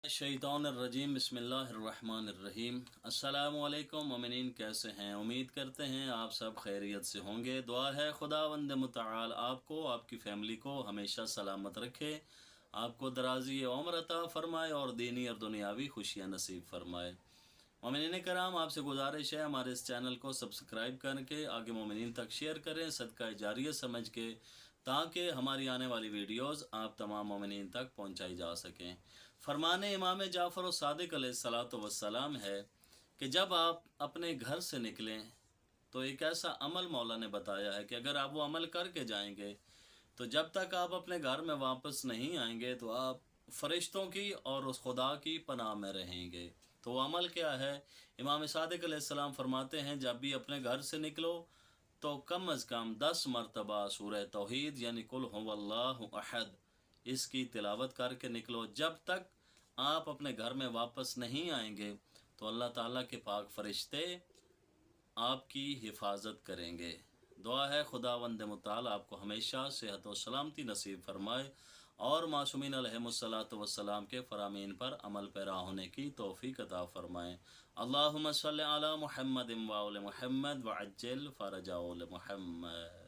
शैतानिर्रजीम बिस्मिल्लाहिर्रहमानिर्रहीम। अस्सलामु अलैकुम मोमिनीन, कैसे हैं? उम्मीद करते हैं आप सब खैरियत से होंगे। दुआ है खुदावंद मुतआल आपको, आपकी फैमिली को हमेशा सलामत रखे, आपको दराज़ी उम्र अता फ़रमाए और दीनी और दुनियावी खुशियाँ नसीब फ़रमाए। मोमिनीन कराम, आपसे गुजारिश है हमारे इस चैनल को सब्सक्राइब करके आगे मोमिनीन तक शेयर करें, सदका जारिया समझ के, ताकि हमारी आने वाली वीडियोस आप तमाम मोमिनीन तक पहुंचाई जा सकें। फरमाने इमाम जाफ़र सादिक अलैहिस्सलातु वस्सलाम है कि जब आप अपने घर से निकलें तो एक ऐसा अमल मौला ने बताया है कि अगर आप वो अमल करके जाएंगे तो जब तक आप अपने घर में वापस नहीं आएंगे तो आप फरिश्तों की और उस खुदा की पनाह में रहेंगे। तो वो अमल क्या है? इमाम सादिक अलैहिस्सलाम फरमाते हैं, जब भी अपने घर से निकलो तो कम अज़ कम 10 मरतबा सूरह तौहीद यानी कुल हुवल्लाहु अहद इसकी तिलावत करके निकलो। जब तक आप अपने घर में वापस नहीं आएंगे तो अल्लाह ताला के पाक फरिश्ते आपकी हिफाजत करेंगे। दुआ है खुदावंद मुताल आपको हमेशा सेहत व सलामती नसीब फरमाए और मासूमीन अलैहिमुस्सलातु वस्सलाम के फरामीन पर अमल पैरा होने की तौफीक अता फरमाएँ। अल्लाहुम्मा सल्लि अला मुहम्मद व आले मुहम्मद व अज्जिल फ़रजाओल मुहम्मद।